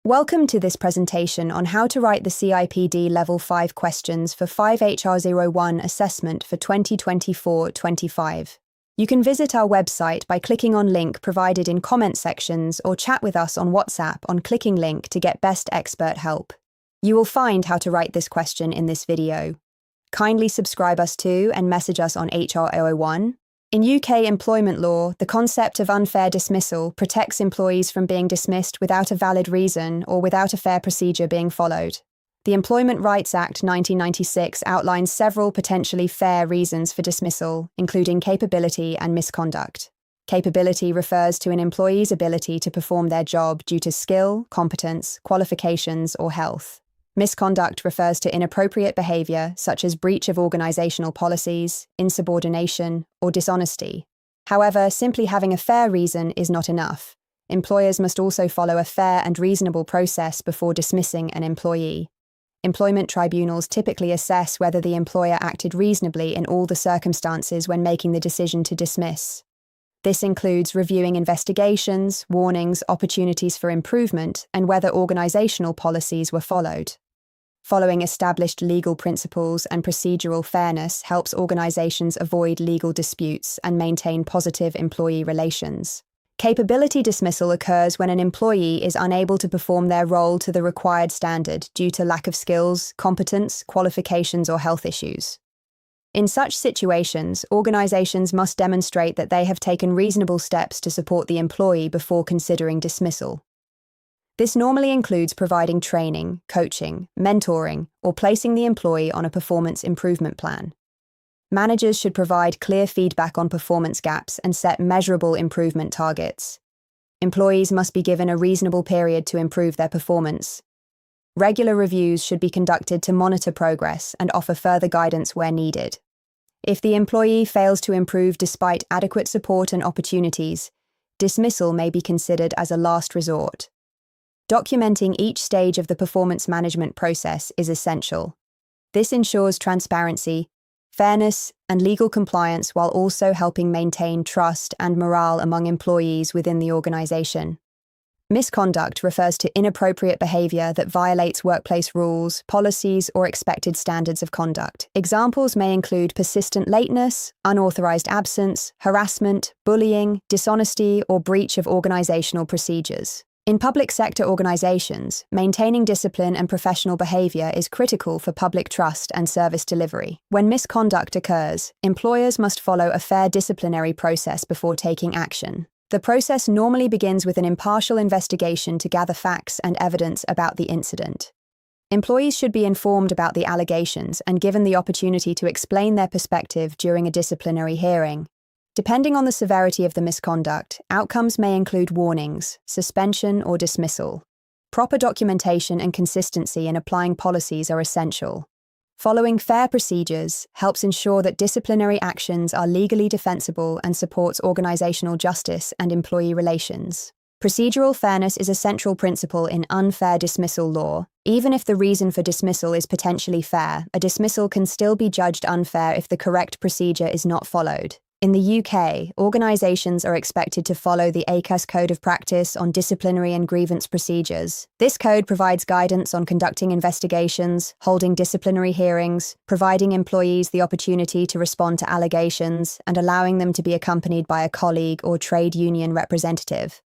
Welcome to this presentation on how to write the CIPD Level 5 questions for 5HR01 assessment for 2024-25. You can visit our website by clicking on link provided in comment sections or chat with us on WhatsApp on clicking link to get best expert help. You will find how to write this question in this video. Kindly subscribe us to and message us on HR01. In UK employment law, the concept of unfair dismissal protects employees from being dismissed without a valid reason or without a fair procedure being followed. The Employment Rights Act 1996 outlines several potentially fair reasons for dismissal, including capability and misconduct. Capability refers to an employee's ability to perform their job due to skill, competence, qualifications, or health. Misconduct refers to inappropriate behavior such as breach of organizational policies, insubordination, or dishonesty. However, simply having a fair reason is not enough. Employers must also follow a fair and reasonable process before dismissing an employee. Employment tribunals typically assess whether the employer acted reasonably in all the circumstances when making the decision to dismiss. This includes reviewing investigations, warnings, opportunities for improvement, and whether organizational policies were followed. Following established legal principles and procedural fairness helps organizations avoid legal disputes and maintain positive employee relations. Capability dismissal occurs when an employee is unable to perform their role to the required standard due to lack of skills, competence, qualifications, or health issues. In such situations, organizations must demonstrate that they have taken reasonable steps to support the employee before considering dismissal. This normally includes providing training, coaching, mentoring, or placing the employee on a performance improvement plan. Managers should provide clear feedback on performance gaps and set measurable improvement targets. Employees must be given a reasonable period to improve their performance. Regular reviews should be conducted to monitor progress and offer further guidance where needed. If the employee fails to improve despite adequate support and opportunities, dismissal may be considered as a last resort. Documenting each stage of the performance management process is essential. This ensures transparency, fairness, and legal compliance while also helping maintain trust and morale among employees within the organization. Misconduct refers to inappropriate behavior that violates workplace rules, policies, or expected standards of conduct. Examples may include persistent lateness, unauthorized absence, harassment, bullying, dishonesty, or breach of organizational procedures. In public sector organizations, maintaining discipline and professional behavior is critical for public trust and service delivery. When misconduct occurs, employers must follow a fair disciplinary process before taking action. The process normally begins with an impartial investigation to gather facts and evidence about the incident. Employees should be informed about the allegations and given the opportunity to explain their perspective during a disciplinary hearing. Depending on the severity of the misconduct, outcomes may include warnings, suspension, or dismissal. Proper documentation and consistency in applying policies are essential. Following fair procedures helps ensure that disciplinary actions are legally defensible and supports organizational justice and employee relations. Procedural fairness is a central principle in unfair dismissal law. Even if the reason for dismissal is potentially fair, a dismissal can still be judged unfair if the correct procedure is not followed. In the UK, organisations are expected to follow the ACAS Code of Practice on disciplinary and grievance procedures. This code provides guidance on conducting investigations, holding disciplinary hearings, providing employees the opportunity to respond to allegations, and allowing them to be accompanied by a colleague or trade union representative.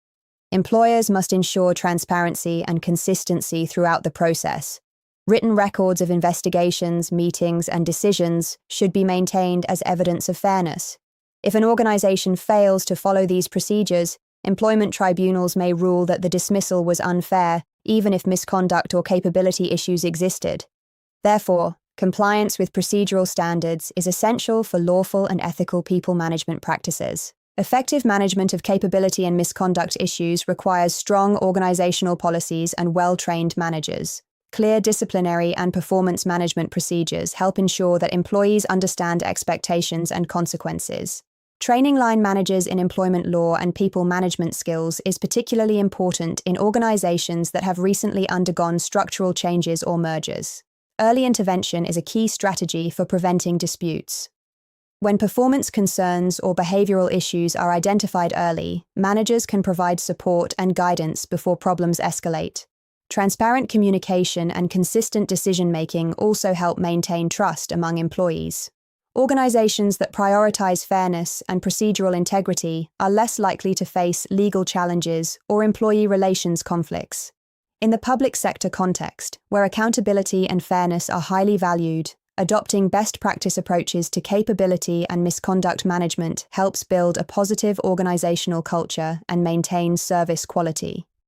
Employers must ensure transparency and consistency throughout the process. Written records of investigations, meetings, and decisions should be maintained as evidence of fairness. If an organization fails to follow these procedures, employment tribunals may rule that the dismissal was unfair, even if misconduct or capability issues existed. Therefore, compliance with procedural standards is essential for lawful and ethical people management practices. Effective management of capability and misconduct issues requires strong organizational policies and well-trained managers. Clear disciplinary and performance management procedures help ensure that employees understand expectations and consequences. Training line managers in employment law and people management skills is particularly important in organizations that have recently undergone structural changes or mergers. Early intervention is a key strategy for preventing disputes. When performance concerns or behavioral issues are identified early, managers can provide support and guidance before problems escalate. Transparent communication and consistent decision-making also help maintain trust among employees. Organizations that prioritize fairness and procedural integrity are less likely to face legal challenges or employee relations conflicts. In the public sector context, where accountability and fairness are highly valued, adopting best practice approaches to capability and misconduct management helps build a positive organizational culture and maintain service quality.